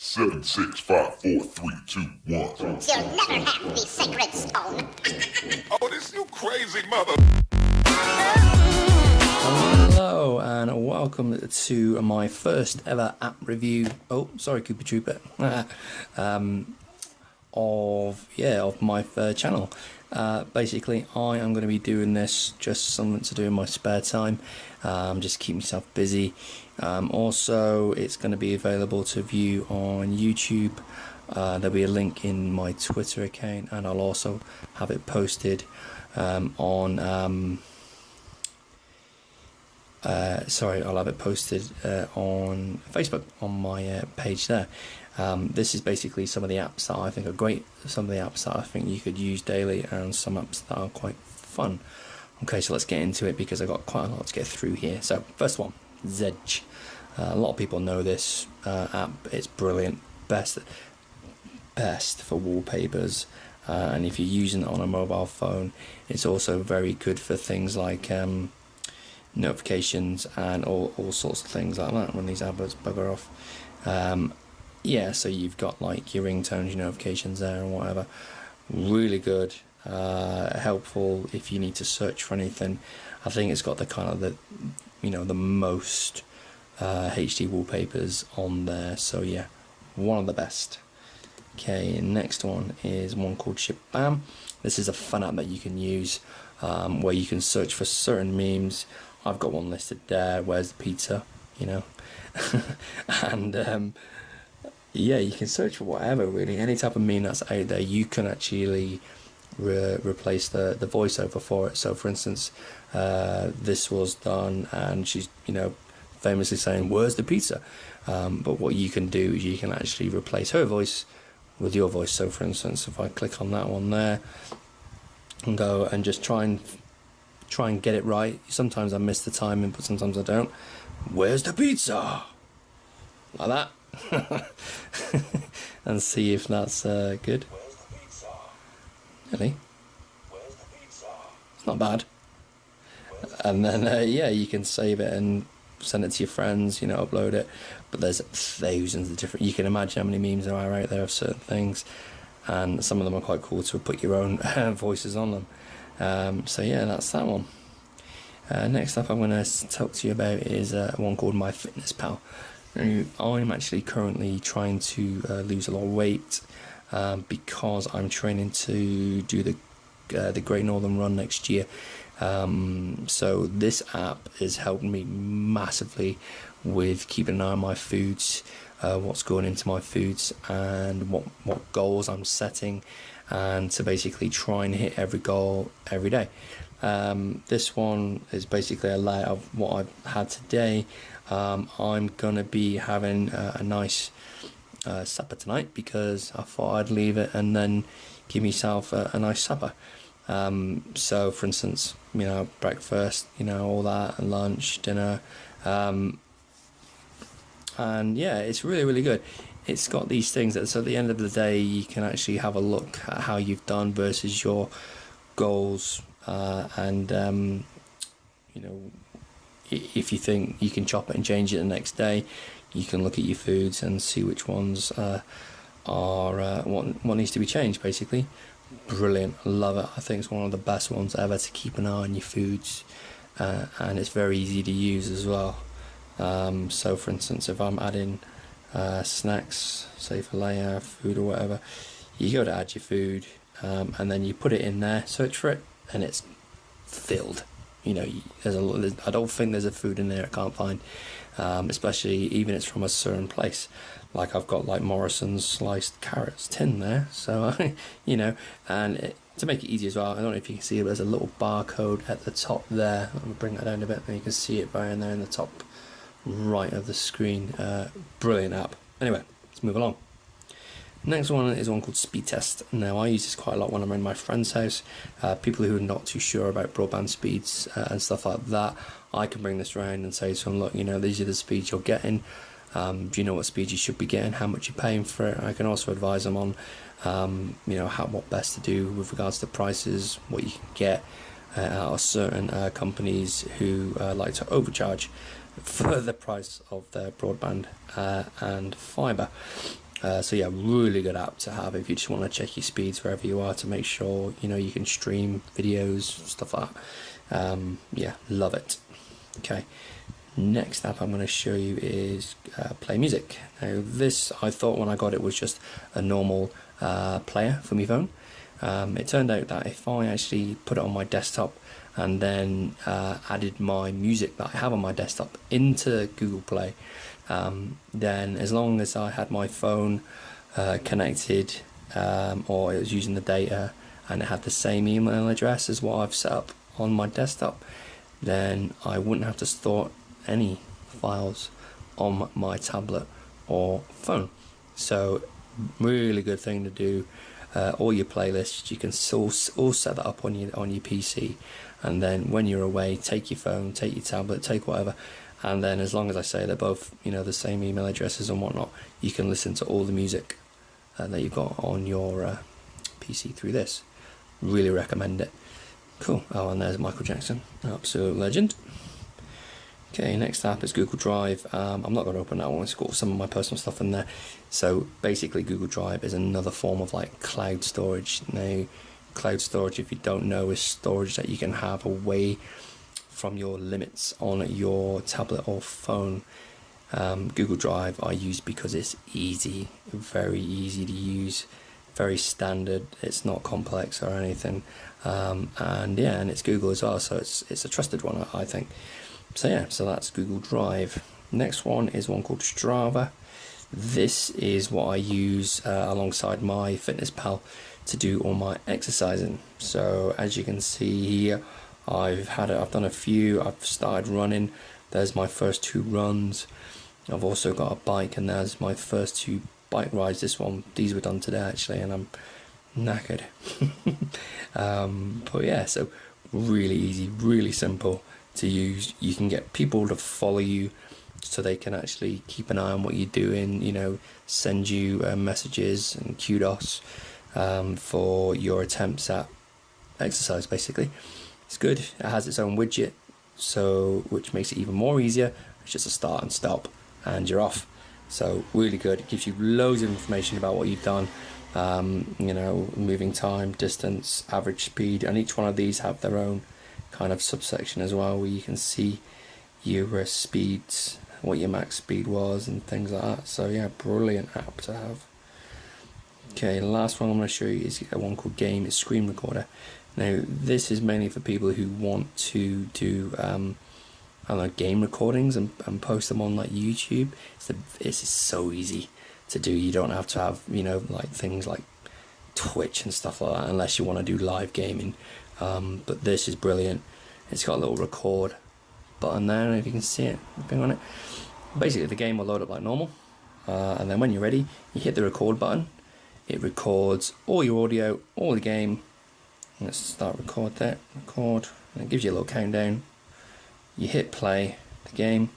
Seven, 6, 5, 4, 3, 2, 1. You'll never have the sacred stone. Oh, this you crazy mother. Hello and welcome to my first ever app review. Oh, sorry, Cooper Trooper. of my channel. Basically, I am going to be doing this just something to do in my spare time. Just keep myself busy. Also, it's going to be available to view on YouTube. There'll be a link in my Twitter account, and I'll also have it posted on. I'll have it posted on Facebook on my page there. This is basically some of the apps that I think are great, some of the apps that I think you could use daily, and some apps that are quite fun. Okay, so let's get into it because I've got quite a lot to get through here. So first one, Zedge. A lot of people know this app. It's brilliant, best for wallpapers, and if you're using it on a mobile phone, it's also very good for things like notifications and all sorts of things like that when these adverts bugger off. So you've got like your ringtones, your notifications there and whatever. Really good, helpful if you need to search for anything. I think it's got the kind of the most HD wallpapers on there, so yeah, one of the best. Okay, next one is one called Shabam. This is a fun app that you can use where you can search for certain memes. I've got one listed there, where's the pizza, and you can search for whatever, really, any type of meme that's out there. You can actually replace the voiceover for it. So for instance, this was done and she's famously saying, where's the pizza? But what you can do is you can actually replace her voice with your voice. So for instance, if I click on that one there and go and just try and get it right, sometimes I miss the timing, but sometimes I don't. Where's the pizza? Like that. And see if that's good. Where's the pizza? Really? Where's the pizza? It's not bad. And then you can save it and send it to your friends, upload it. But there's thousands of different, you can imagine how many memes there are out there of certain things, and some of them are quite cool to put your own voices on them. That's that one. Next up I'm going to talk to you about is one called MyFitnessPal. Now, I'm actually currently trying to lose a lot of weight because I'm training to do the Great Northern Run next year. So this app is helping me massively with keeping an eye on my foods, what's going into my foods, and what goals I'm setting, and to basically try and hit every goal every day. This one is basically a layout of what I've had today. I'm gonna be having a nice supper tonight because I thought I'd leave it and then give myself a nice supper. So for instance, breakfast, all that, and lunch, dinner, and it's really, really good. It's got these things that, so at the end of the day, you can actually have a look at how you've done versus your goals, and if you think you can chop it and change it the next day, you can look at your foods and see which ones are what needs to be changed, basically. Brilliant, love it. I think it's one of the best ones ever to keep an eye on your foods, and it's very easy to use as well. So for instance, if I'm adding snacks, say for layer food or whatever, you go to add your food, and then you put it in there, search for it, and it's filled. I don't think there's a food in there I can't find, especially even it's from a certain place. Like I've got like Morrison's sliced carrots tin there, so to make it easy as well, I don't know if you can see it, but there's a little barcode at the top there. I'm gonna bring that down a bit, and you can see it right in there in the top right of the screen. Brilliant app. Anyway, let's move along. Next one is one called Speed Test. Now I use this quite a lot when I'm in my friend's house. People who are not too sure about broadband speeds and stuff like that, I can bring this around and say to them, look, these are the speeds you're getting. Do you know what speed you should be getting? How much you're paying for it? I can also advise them on, what best to do with regards to prices, what you can get out of certain companies who like to overcharge for the price of their broadband and fibre. So yeah, really good app to have if you just want to check your speeds wherever you are to make sure you can stream videos, stuff like that. Yeah, love it. Okay, next app I'm going to show you is Play Music. Now this, I thought when I got it, was just a normal player for my phone. It turned out that if I actually put it on my desktop and then added my music that I have on my desktop into Google Play, then as long as I had my phone connected, or it was using the data and it had the same email address as what I've set up on my desktop, then I wouldn't have to store any files on my tablet or phone. So really good thing to do. All your playlists, you can all set that up on your PC, and then when you're away, take your phone, take your tablet, take whatever, and then as long as I say they're both the same email addresses and whatnot, you can listen to all the music that you've got on your PC through this. Really recommend it. Cool. Oh, and there's Michael Jackson, absolute legend. Okay, next app is Google Drive. I'm not going to open that one, it's got some of my personal stuff in there. So basically Google Drive is another form of like cloud storage. Now, cloud storage, if you don't know, is storage that you can have away from your limits on your tablet or phone. Google Drive I use because it's easy, very easy to use, very standard, it's not complex or anything, and it's Google as well, so it's a trusted one, I think. So yeah, so that's Google Drive. Next one is one called Strava. This is what I use alongside my FitnessPal to do all my exercising. So as you can see here, I've done a few. I've started running. There's my first 2 runs. I've also got a bike, and there's my first 2 bike rides. These were done today actually, and I'm knackered. But yeah, so really easy, really simple to use. You can get people to follow you so they can actually keep an eye on what you're doing, send you messages and kudos for your attempts at exercise. Basically, it's good. It has its own widget, which makes it even more easier. It's just a start and stop and you're off. So really good. It gives you loads of information about what you've done, moving time, distance, average speed, and each one of these have their own kind of subsection as well, where you can see your speeds, what your max speed was and things like that. So yeah, brilliant app to have. Okay, the last one I'm going to show you is one called Game Screen Recorder. Now this is mainly for people who want to do game recordings and post them on like YouTube. It's so easy to do. You don't have to have like things like Twitch and stuff like that unless you want to do live gaming. But this is brilliant. It's got a little record button there, and if you can see it, on it. Basically, the game will load up like normal, and then when you're ready, you hit the record button. It records all your audio, all the game. Let's start record, and it gives you a little countdown. You hit play the game,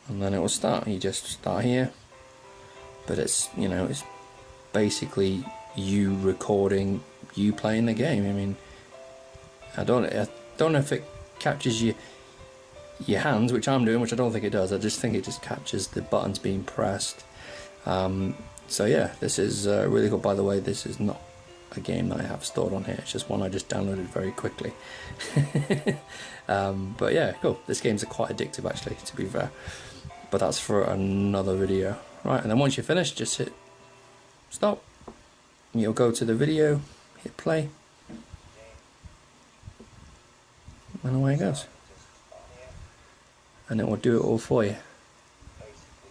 and then it will start. You just start here, but it's it's basically you recording you playing the game. I mean, I don't know if it captures your hands, which I'm doing, which I don't think it does. I just think it just captures the buttons being pressed. So yeah, this is really cool. By the way, this is not a game that I have stored on here. It's just one I just downloaded very quickly. But yeah, cool. This game's quite addictive actually, to be fair. But that's for another video. Right, and then once you're finished, just hit stop. You'll go to the video, hit play, and away it goes. And it will do it all for you.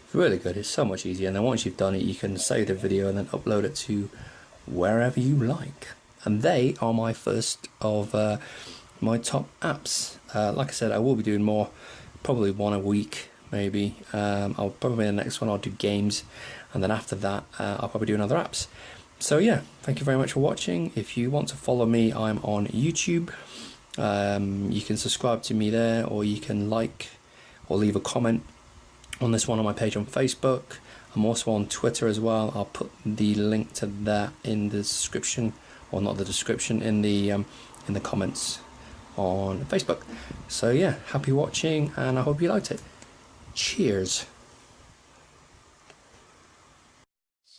It's really good. It's so much easier. And then once you've done it, you can save the video and then upload it to wherever you like. And they are my first of my top apps. Like I said, I will be doing more, probably one a week maybe. I'll probably the next one I'll do games, and then after that I'll probably do another apps. So yeah, thank you very much for watching. If you want to follow me, I'm on YouTube. You can subscribe to me there, or you can like or leave a comment on this one on my page on Facebook. I'm also on Twitter as well. I'll put the link to that in the description, or not the description, in the comments on Facebook. So yeah, happy watching, and I hope you liked it. Cheers.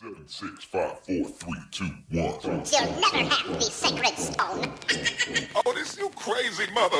7, 6, 5, 4, 3, 2, 1. You'll never have the sacred stone. Oh, this you crazy mother.